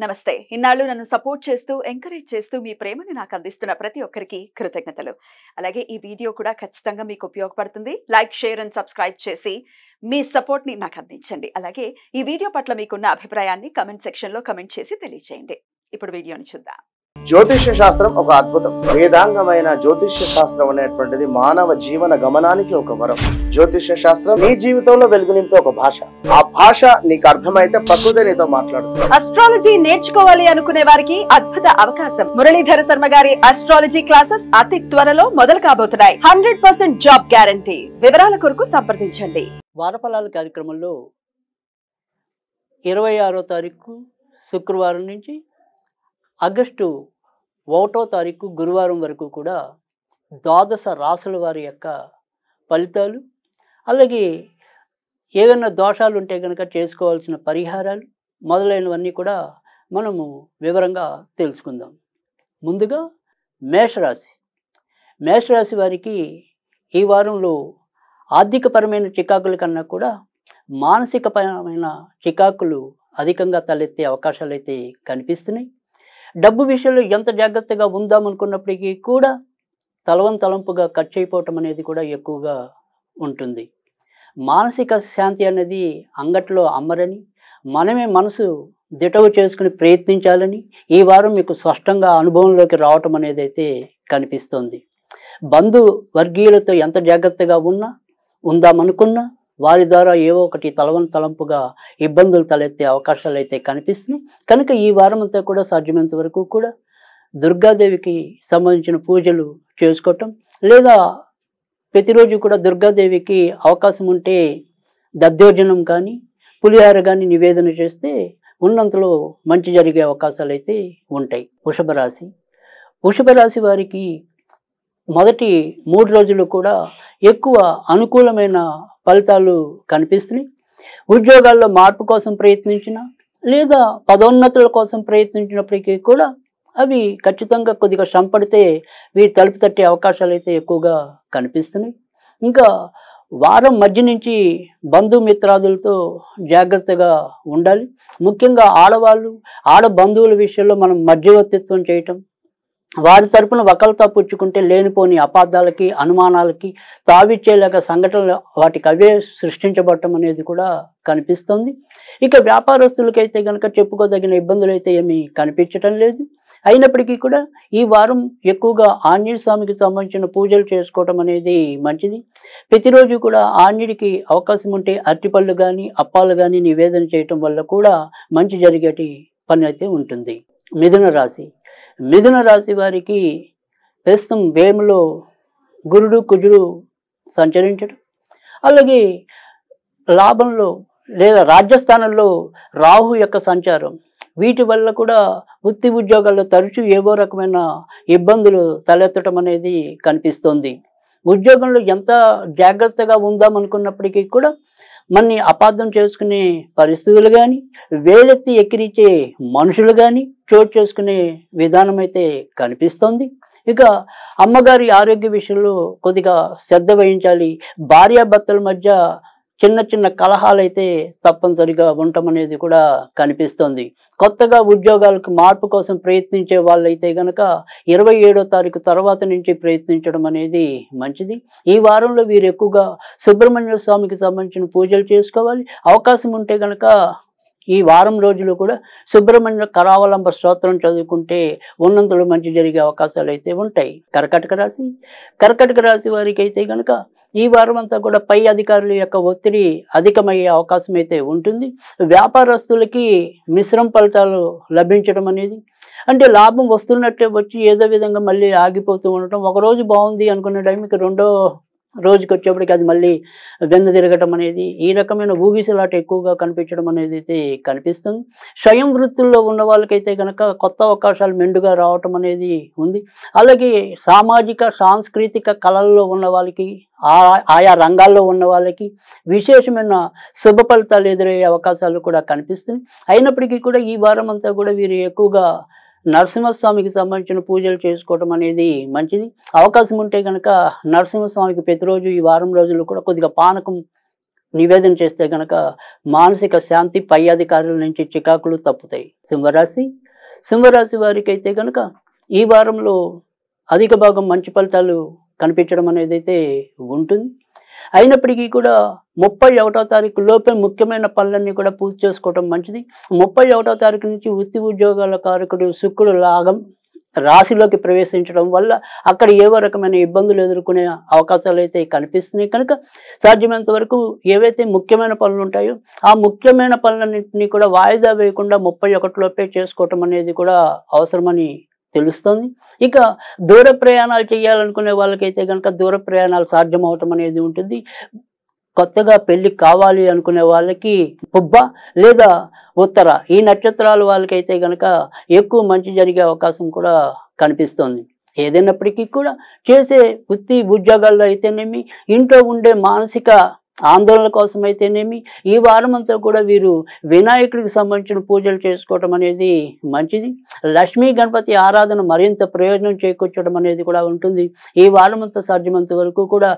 నమస్తే. ఇన్నాళ్ళు నన్ను సపోర్ట్ చేస్తూ, ఎంకరేజ్ చేస్తూ మీ ప్రేమని నాకు అందిస్తున్న ప్రతి ఒక్కరికి కృతజ్ఞతలు. అలాగే ఈ వీడియో కూడా ఖచ్చితంగా మీకు ఉపయోగపడుతుంది. లైక్, షేర్ అండ్ సబ్స్క్రైబ్ చేసి మీ సపోర్ట్‌ని నాకు అందించండి. అలాగే ఈ వీడియో పట్ల మీకున్న అభిప్రాయాన్ని కామెంట్ సెక్షన్‌లో కామెంట్ చేసి తెలియజేయండి. ఇప్పుడు వీడియోని చూద్దాం. జ్యోతిష్య శాస్త్రం ఒక అద్భుతం. వేదాంగమైన జ్యోతిష్య శాస్త్రం అనేటువంటిది మానవ జీవన గమనానికి ఒక వరం. జ్యోతిష్య శాస్త్రం నీ జీవితంలో వెలుగునింపే ఒక భాష. ఆ భాష నీకు అర్థమైతే ప్రకృతి నీతో మాట్లాడుతుంది. అస్ట్రాలజీ నేర్చుకోవాలి అనుకునే వారికి అద్భుత అవకాశం. మురళీధర శర్మ గారి అస్ట్రాలజీ క్లాసెస్ అతి త్వరలో మొదలు కాబోతున్నాయి. 100% జాబ్ గ్యారంటీ. వివరాల కొరకు సంప్రదించండి. వారఫలాల కార్యక్రమంలో 26వ తారీఖు శుక్రవారం నుంచి ఆగస్టు 1వ తారీఖు గురువారం వరకు కూడా ద్వాదశ రాసుల వారి యొక్క ఫలితాలు, అలాగే ఏదైనా దోషాలు ఉంటే కనుక చేసుకోవాల్సిన పరిహారాలు మొదలైనవన్నీ కూడా మనము వివరంగా తెలుసుకుందాం. ముందుగా మేషరాశి వారికి ఈ వారంలో ఆర్థికపరమైన చికాకుల కన్నా కూడా మానసికపరమైన చికాకులు అధికంగా తలెత్తే అవకాశాలు అయితే కనిపిస్తున్నాయి. డబ్బు విషయంలో ఎంత జాగ్రత్తగా ఉందామనుకున్నప్పటికీ కూడా తలంపుగా ఖర్చు అయిపోవటం అనేది కూడా ఎక్కువగా ఉంటుంది. మానసిక శాంతి అనేది అంగట్లో అమ్మరని, మనమే మనసు దిటవు చేసుకుని ప్రయత్నించాలని ఈ వారం మీకు స్పష్టంగా అనుభవంలోకి రావటం అనేది అయితే కనిపిస్తోంది. బంధు వర్గీయులతో ఎంత జాగ్రత్తగా ఉందామనుకున్నా వారి ద్వారా ఏవో ఒకటి తలంపుగా ఇబ్బందులు తలెత్తే అవకాశాలు అయితే కనిపిస్తున్నాయి. కనుక ఈ వారం అంతా కూడా సాధ్యమైనంత వరకు కూడా దుర్గాదేవికి సంబంధించిన పూజలు చేసుకోవటం, లేదా ప్రతిరోజు కూడా దుర్గాదేవికి అవకాశం ఉంటే దద్దోజనం కానీ పులిహార కానీ నివేదన చేస్తే ఉన్నంతలో మంచి జరిగే అవకాశాలు అయితే ఉంటాయి. వృషభ రాశి వారికి మొదటి 3 రోజులు కూడా ఎక్కువ అనుకూలమైన ఫలితాలు కనిపిస్తున్నాయి. ఉద్యోగాల్లో మార్పు కోసం ప్రయత్నించిన, లేదా పదోన్నతుల కోసం ప్రయత్నించినప్పటికీ కూడా అవి ఖచ్చితంగా కొద్దిగా శ్రమపడితే వీరి తలుపు తట్టే అవకాశాలు అయితే ఎక్కువగా కనిపిస్తున్నాయి. ఇంకా వారం మధ్య నుంచి బంధుమిత్రాదులతో జాగ్రత్తగా ఉండాలి. ముఖ్యంగా ఆడ బంధువుల విషయంలో మనం మధ్యవర్తిత్వం చేయటం, వారి తరపున వకల్తా పుచ్చుకుంటే లేనిపోని అపార్థాలకి, అనుమానాలకి తావిచ్చేలాగా సంఘటనలు వాటికి అవే సృష్టించబడటం అనేది కూడా కనిపిస్తుంది. ఇక వ్యాపారస్తులకైతే కనుక చెప్పుకోదగిన ఇబ్బందులు అయితే ఏమీ కనిపించటం లేదు. అయినప్పటికీ కూడా ఈ వారం ఎక్కువగా ఆంజనేయ స్వామికి సంబంధించిన పూజలు చేసుకోవటం అనేది మంచిది. ప్రతిరోజు కూడా ఆంజనేయుడికి అవకాశం ఉంటే అరటిపళ్ళు కానీ అప్పాలు కానీ నివేదన చేయటం వల్ల కూడా మంచి జరిగేటి పని అయితే ఉంటుంది. మిథున రాశి వారికి ప్రస్తుతం వ్యయంలో గురుడు కుజుడు సంచరించడం, అలాగే లాభంలో లేదా రాజ్యస్థానంలో రాహు యొక్క సంచారం, వీటి వల్ల కూడా వృత్తి ఉద్యోగాల్లో తరచూ ఏవో రకమైన ఇబ్బందులు తలెత్తడం అనేది కనిపిస్తోంది. ఉద్యోగంలో ఎంత జాగ్రత్తగా ఉందామనుకున్నప్పటికీ కూడా మనని అపార్థం చేసుకునే పరిస్థితులు కానీ, వేలెత్తి ఎక్కిరించే మనుషులు కానీ చోటు చేసుకునే విధానం అయితే కనిపిస్తోంది. ఇక అమ్మగారి ఆరోగ్య విషయంలో కొద్దిగా శ్రద్ధ వహించాలి. భార్యాభర్తల మధ్య చిన్న కలహాలు అయితే తప్పనిసరిగా ఉండటం అనేది కూడా కనిపిస్తోంది. కొత్తగా ఉద్యోగాలకు మార్పు కోసం ప్రయత్నించే వాళ్ళైతే కనుక 27వ తారీఖు తర్వాత నుంచి ప్రయత్నించడం అనేది మంచిది. ఈ వారంలో వీరు ఎక్కువగా సుబ్రహ్మణ్య స్వామికి సంబంధించిన పూజలు చేసుకోవాలి. అవకాశం ఉంటే కనుక ఈ వారం రోజులు కూడా సుబ్రహ్మణ్య కరావలంబ స్తోత్రం చదువుకుంటే ఉన్నంతలో మంచి జరిగే అవకాశాలు అయితే ఉంటాయి. కర్కాటక రాశి వారికి అయితే కనుక ఈ వారం అంతా కూడా పై అధికారుల యొక్క ఒత్తిడి అధికమయ్యే అవకాశం అయితే ఉంటుంది. వ్యాపారస్తులకి మిశ్రమ ఫలితాలు లభించడం అనేది, అంటే లాభం వస్తున్నట్టే వచ్చి ఏదో విధంగా మళ్ళీ ఆగిపోతూ ఉండటం, ఒకరోజు బాగుంది అనుకునే టైంకి రెండో రోజుకి వచ్చేప్పటికి అది మళ్ళీ వెన్ను తిరగటం అనేది, ఈ రకమైన ఊగిసలాట ఎక్కువగా కనిపించడం అనేది అయితే కనిపిస్తుంది. స్వయం వృత్తుల్లో ఉన్న వాళ్ళకైతే కనుక కొత్త అవకాశాలు మెండుగా రావటం అనేది ఉంది. అలాగే సామాజిక సాంస్కృతిక కళల్లో ఉన్న వాళ్ళకి, ఆయా రంగాల్లో ఉన్న వాళ్ళకి విశేషమైన శుభ ఫలితాలు ఎదురయ్యే అవకాశాలు కూడా కనిపిస్తున్నాయి. అయినప్పటికీ కూడా ఈ వారం అంతా కూడా వీరు ఎక్కువగా నరసింహస్వామికి సంబంధించిన పూజలు చేసుకోవడం అనేది మంచిది. అవకాశం ఉంటే కనుక నరసింహస్వామికి ప్రతిరోజు ఈ వారం రోజులు కూడా కొద్దిగా పానకం నివేదన చేస్తే గనక మానసిక శాంతి, పై అధికారుల నుంచి చికాకులు తప్పుతాయి. సింహరాశి వారికి అయితే కనుక ఈ వారంలో అధిక భాగం మంచి ఫలితాలు కనిపించడం అనేది అయితే ఉంటుంది. అయినప్పటికీ కూడా 31వ తారీఖు లోపే ముఖ్యమైన పనులన్నీ కూడా పూర్తి చేసుకోవడం మంచిది. 31వ తారీఖు నుంచి వృత్తి ఉద్యోగాల కారకుడు శుక్రుడు రాశిలోకి ప్రవేశించడం వల్ల అక్కడ ఏవో రకమైన ఇబ్బందులు ఎదుర్కొనే అవకాశాలు అయితే కనిపిస్తున్నాయి. కనుక సాధ్యమైనంత వరకు ఏవైతే ముఖ్యమైన పనులు ఉంటాయో ఆ ముఖ్యమైన పనులన్నింటినీ కూడా వాయిదా వేయకుండా 31 లోపే చేసుకోవటం అనేది కూడా అవసరమని తెలుస్తుంది. ఇక దూర ప్రయాణాలు చేయాలనుకునే వాళ్ళకైతే కనుక దూర ప్రయాణాలు సాధ్యం అవటం అనేది ఉంటుంది. కొత్తగా పెళ్లి కావాలి అనుకునే వాళ్ళకి పుబ్బ లేదా ఉత్తర ఈ నక్షత్రాల వాళ్ళకైతే కనుక ఎక్కువ మంచి జరిగే అవకాశం కూడా కనిపిస్తుంది. ఏదైనప్పటికీ కూడా చేసే వృత్తి ఉద్యోగాల్లో అయితేనేమి, ఇంట్లో ఉండే మానసిక ఆందోళన కోసం అయితేనేమి ఈ వారం అంతా కూడా వీరు వినాయకుడికి సంబంధించిన పూజలు చేసుకోవటం అనేది మంచిది. లక్ష్మీ గణపతి ఆరాధన మరింత ప్రయోజనం చేకూర్చడం అనేది కూడా ఉంటుంది. ఈ వారం అంతా సాధ్యమంత వరకు కూడా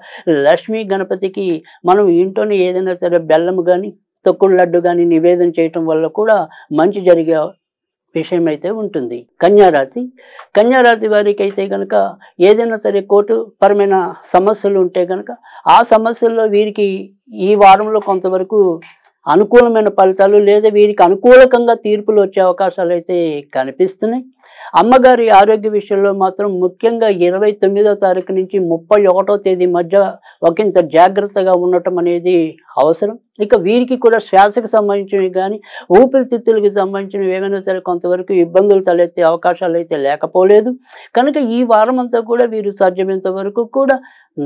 లక్ష్మీ గణపతికి మనం ఇంట్లోనే ఏదైనా సరే బెల్లం కానీ, తొక్కుడు లడ్డు కానీ నివేదన చేయటం వల్ల కూడా మంచి జరిగే విషయం అయితే ఉంటుంది. కన్యారాశి వారికి అయితే కనుక ఏదైనా సరే కోర్టు పరమైన సమస్యలు ఉంటే కనుక ఆ సమస్యల్లో వీరికి ఈ వారంలో కొంతవరకు అనుకూలమైన ఫలితాలు లేదా వీరికి అనుకూలకంగా తీర్పులు వచ్చే అవకాశాలు అయితే కనిపిస్తున్నాయి. అమ్మగారి ఆరోగ్య విషయంలో మాత్రం ముఖ్యంగా 29వ తారీఖు నుంచి 31వ తేదీ మధ్య ఒకంత జాగ్రత్తగా ఉండటం అనేది అవసరం. ఇక వీరికి కూడా శ్వాసకు సంబంధించినవి కానీ, ఊపిరితిత్తులకు సంబంధించినవి ఏమైనా సరే కొంతవరకు ఇబ్బందులు తలెత్తే అవకాశాలు అయితే లేకపోలేదు. కనుక ఈ వారం అంతా కూడా వీరు సాధ్యమైనంత వరకు కూడా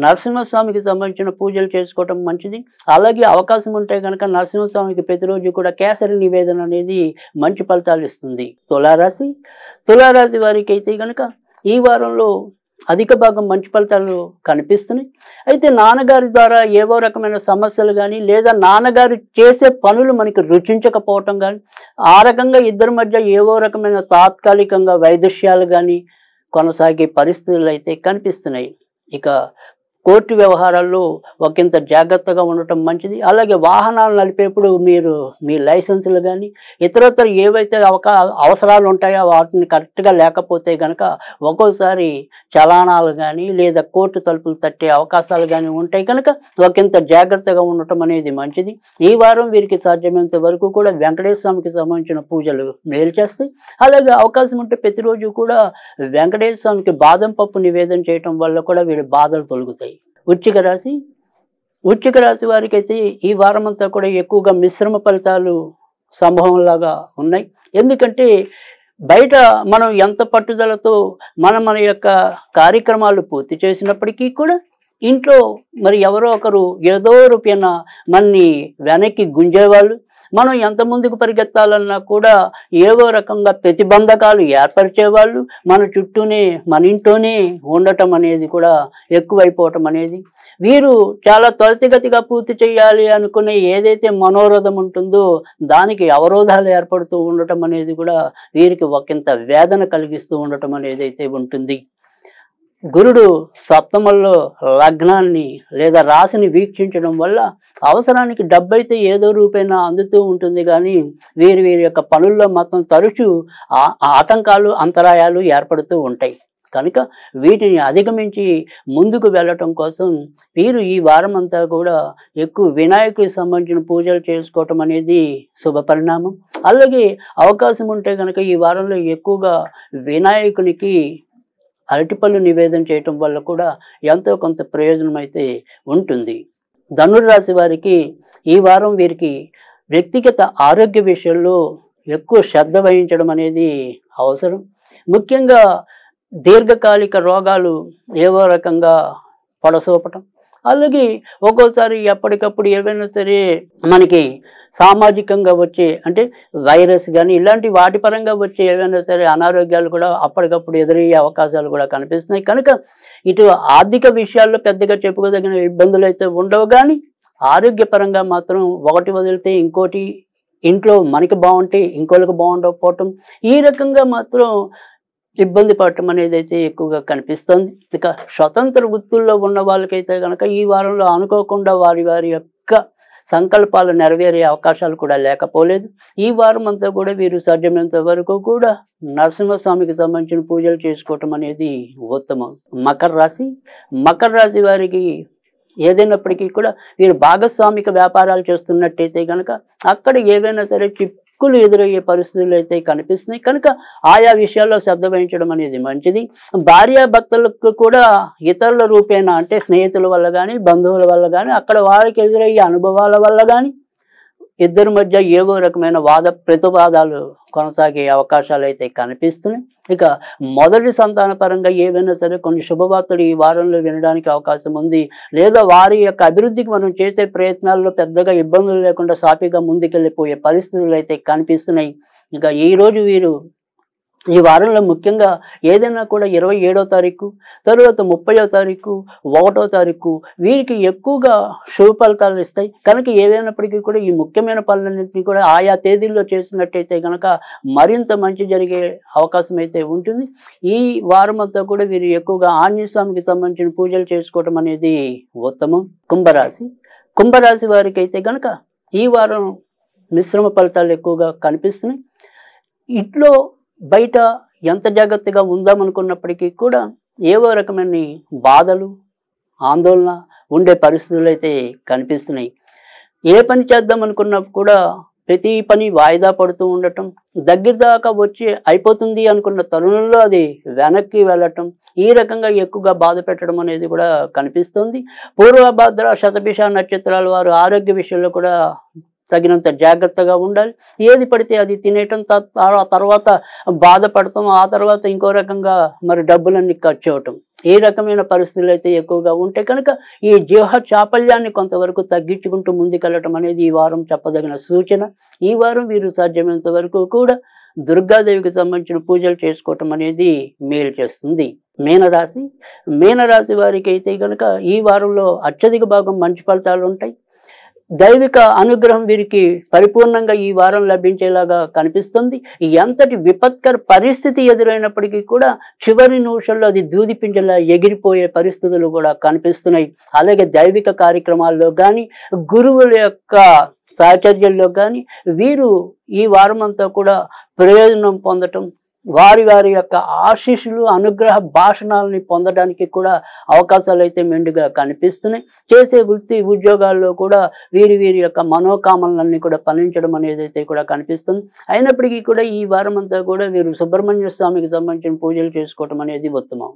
నరసింహస్వామికి సంబంధించిన పూజలు చేసుకోవటం మంచిది. అలాగే అవకాశం ఉంటే కనుక నరసింహస్వామికి ప్రతిరోజు కూడా కేసరి నివేదన అనేది మంచి ఫలితాలు ఇస్తుంది. తులారాశి వారికి అయితే కనుక ఈ వారంలో అధిక భాగం మంచి ఫలితాలు కనిపిస్తున్నాయి. అయితే నాన్నగారి ద్వారా ఏవో రకమైన సమస్యలు కానీ లేదా నాన్నగారు చేసే పనులు మనకి రుచించకపోవటం కానీ ఆ రకంగా ఇద్దరి మధ్య ఏవో రకమైన తాత్కాలికంగా వైదుష్యాలు కానీ కొనసాగే పరిస్థితులు అయితే కనిపిస్తున్నాయి. ఇక కోర్టు వ్యవహారాల్లో ఒకంత జాగ్రత్తగా ఉండటం మంచిది. అలాగే వాహనాలు నడిపేప్పుడు మీరు మీ లైసెన్సులు కానీ ఇతరత్ర ఏవైతే అవసరాలు ఉంటాయో వాటిని కరెక్ట్గా లేకపోతే కనుక ఒక్కోసారి చలానాలు కానీ లేదా కోర్టు తలుపులు తట్టే అవకాశాలు కానీ ఉంటాయి. కనుక ఒకంత జాగ్రత్తగా ఉండటం అనేది మంచిది. ఈ వారం వీరికి సాధ్యమైనంత వరకు కూడా వెంకటేశ్వర స్వామికి సంబంధించిన పూజలు మేలు చేస్తాయి. అలాగే అవకాశం ఉంటే ప్రతిరోజు కూడా వెంకటేశ్వర స్వామికి బాదం పప్పు నివేదన చేయటం వల్ల కూడా వీడి బాధలు తొలగుతాయి. వృశ్చిక రాశి వారికి అయితే ఈ వారం అంతా కూడా ఎక్కువగా మిశ్రమ ఫలితాలు సంభవంలాగా ఉన్నాయి. ఎందుకంటే బయట మనం ఎంత పట్టుదలతో మన యొక్క కార్యక్రమాలు పూర్తి చేసినప్పటికీ కూడా ఇంట్లో మరి ఎవరో ఒకరు ఏదో రూపేణ మనని వెనక్కి గుంజేవాళ్ళు, మనం ఎంత ముందుకు పరిగెత్తాలన్నా కూడా ఏవో రకంగా ప్రతిబంధకాలు ఏర్పరిచేవాళ్ళు మన చుట్టూనే మన ఇంట్లోనే ఉండటం అనేది కూడా ఎక్కువైపోవటం అనేది, వీరు చాలా త్వరితగతిగా పూర్తి చేయాలి అనుకునే ఏదైతే మనోరథం ఉంటుందో దానికి అవరోధాలు ఏర్పడుతూ ఉండటం అనేది కూడా వీరికి ఒకంత వేదన కలిగిస్తూ ఉండటం అనేది అయితే ఉంటుంది. గురుడు సప్తమంలో లగ్నాన్ని లేదా రాశిని వీక్షించడం వల్ల అవసరానికి డబ్బు అయితే ఏదో రూపైనా అందుతూ ఉంటుంది, కానీ వీరి యొక్క పనుల్లో మాత్రం తరచూ ఆటంకాలు అంతరాయాలు ఏర్పడుతూ ఉంటాయి. కనుక వీటిని అధిగమించి ముందుకు వెళ్ళటం కోసం వీరు ఈ వారం అంతా కూడా ఎక్కువ వినాయకుడికి సంబంధించిన పూజలు చేసుకోవటం అనేది శుభ పరిణామం. అలాగే అవకాశం ఉంటే కనుక ఈ వారంలో ఎక్కువగా వినాయకునికి అరటిపళ్ళు నివేదన చేయటం వల్ల కూడా ఎంతో కొంత ప్రయోజనం అయితే ఉంటుంది. ధనుర్రాశి వారికి ఈ వారం వీరికి వ్యక్తిగత ఆరోగ్య విషయంలో ఎక్కువ శ్రద్ధ వహించడం అనేది అవసరం. ముఖ్యంగా దీర్ఘకాలిక రోగాలు ఏవో రకంగా పొడసూపటం, అలాగే ఒక్కోసారి ఎప్పటికప్పుడు ఏవైనా సరే మనకి సామాజికంగా వచ్చే అంటే వైరస్ కానీ ఇలాంటి వాటి పరంగా వచ్చే ఏవైనా సరే అనారోగ్యాలు కూడా అప్పటికప్పుడు ఎదురయ్యే అవకాశాలు కూడా కనిపిస్తున్నాయి. కనుక ఇటు ఆర్థిక విషయాల్లో పెద్దగా చెప్పుకోదగిన ఇబ్బందులు అయితే ఉండవు, కానీ ఆరోగ్యపరంగా మాత్రం ఒకటి వదిలితే ఇంకోటి, ఇంట్లో మనకి బాగుంటే ఇంకోళ్ళకి బాగుండకపోవటం, ఈ రకంగా మాత్రం ఇబ్బంది పడటం అనేది అయితే ఎక్కువగా కనిపిస్తుంది. ఇక స్వతంత్ర వృత్తుల్లో ఉన్న వాళ్ళకైతే కనుక ఈ వారంలో అనుకోకుండా వారి యొక్క సంకల్పాలు నెరవేరే అవకాశాలు కూడా లేకపోలేదు. ఈ వారం అంతా కూడా వీరు సాధ్యమైనంత వరకు కూడా నరసింహస్వామికి సంబంధించిన పూజలు చేసుకోవటం అనేది ఉత్తమం. మకర రాశి వారికి ఏదైనప్పటికీ కూడా వీరు భాగస్వామిక వ్యాపారాలు చేస్తున్నట్టయితే కనుక అక్కడ ఏవైనా సరే చిక్కులు ఎదురయ్యే పరిస్థితులు అయితే కనిపిస్తున్నాయి కనుక ఆయా విషయాల్లో శ్రద్ధ వహించడం అనేది మంచిది. భార్యాభర్తలకు కూడా ఇతరుల రూపేణా అంటే స్నేహితుల వల్ల కానీ బంధువుల వల్ల కానీ అక్కడ వారికి ఎదురయ్యే అనుభవాల వల్ల కానీ ఇద్దరి మధ్య ఏవో రకమైన వాద ప్రతివాదాలు కొనసాగే అవకాశాలు అయితే కనిపిస్తున్నాయి. ఇక మొదటి సంతాన పరంగా ఏవైనా సరే కొన్ని శుభవార్తలు ఈ వారంలో వినడానికి అవకాశం ఉంది. లేదా వారి యొక్క అభివృద్ధికి మనం చేసే ప్రయత్నాల్లో పెద్దగా ఇబ్బందులు లేకుండా సాఫీగా ముందుకెళ్ళిపోయే పరిస్థితులు అయితే కనిపిస్తున్నాయి. ఇక ఈరోజు వీరు ఈ వారంలో ముఖ్యంగా ఏదైనా కూడా 27వ తారీఖు తర్వాత 30వ తారీఖు 1వ తారీఖు వీరికి ఎక్కువగా శుభ ఫలితాలు ఇస్తాయి కనుక ఏదైనప్పటికీ కూడా ఈ ముఖ్యమైన పనులన్నింటినీ కూడా ఆయా తేదీల్లో చేసినట్టయితే కనుక మరింత మంచి జరిగే అవకాశం అయితే ఉంటుంది. ఈ వారం అంతా కూడా వీరు ఎక్కువగా ఆంజనేయ స్వామికి సంబంధించిన పూజలు చేసుకోవడం అనేది ఉత్తమం. కుంభరాశి వారికి అయితే కనుక ఈ వారం మిశ్రమ ఫలితాలు ఎక్కువగా కనిపిస్తున్నాయి. ఇంట్లో బయట ఎంత జాగ్రత్తగా ఉందామనుకున్నప్పటికీ కూడా ఏవో రకమైన బాధలు ఆందోళన ఉండే పరిస్థితులు అయితే కనిపిస్తున్నాయి. ఏ పని చేద్దాం అనుకున్నా కూడా ప్రతి పని వాయిదా పడుతూ ఉండటం, దగ్గర దాకా వచ్చి అయిపోతుంది అనుకున్న తరుణంలో అది వెనక్కి వెళ్ళటం, ఈ రకంగా ఎక్కువగా బాధ పెట్టడం అనేది కూడా కనిపిస్తుంది. పూర్వభద్ర శతభిష నక్షత్రాల వారు ఆరోగ్య విషయంలో కూడా తగినంత జాగ్రత్తగా ఉండాలి. ఏది పడితే అది తినేయటం, తర్వాత బాధపడటం, ఆ తర్వాత ఇంకో రకంగా మరి డబ్బులన్నీ ఖర్చు అవటం, ఈ రకమైన పరిస్థితులు అయితే ఎక్కువగా ఉంటే కనుక ఈ జీవ చాపల్యాన్ని కొంతవరకు తగ్గించుకుంటూ ముందుకెళ్ళటం అనేది ఈ వారం చెప్పదగిన సూచన. ఈ వారం వీరు సాధ్యమైనంత వరకు కూడా దుర్గాదేవికి సంబంధించిన పూజలు చేసుకోవటం అనేది మేలు చేస్తుంది. మీనరాశి వారికి అయితే కనుక ఈ వారంలో అత్యధిక భాగం మంచి ఫలితాలు ఉంటాయి. దైవిక అనుగ్రహం వీరికి పరిపూర్ణంగా ఈ వారం లభించేలాగా కనిపిస్తుంది. ఎంతటి విపత్కర పరిస్థితి ఎదురైనప్పటికీ కూడా చివరి నిమిషంలో అది దూది పింజలా ఎగిరిపోయే పరిస్థితులు కూడా కనిపిస్తున్నాయి. అలాగే దైవిక కార్యక్రమాల్లో కానీ గురువుల యొక్క సాహచర్యంలో కానీ వీరు ఈ వారం అంతా కూడా ప్రయోజనం పొందటం, వారి యొక్క ఆశీస్సులు అనుగ్రహ భాషణాలని పొందడానికి కూడా అవకాశాలు అయితే మెండుగా కనిపిస్తున్నాయి. చేసే వృత్తి ఉద్యోగాల్లో కూడా వీరి యొక్క మనోకామనలన్నీ కూడా ఫలించడం అనేది అయితే కూడా కనిపిస్తుంది. అయినప్పటికీ కూడా ఈ వారం అంతా కూడా వీరు సుబ్రహ్మణ్య స్వామికి సంబంధించిన పూజలు చేసుకోవటం అనేది ఉత్తమం.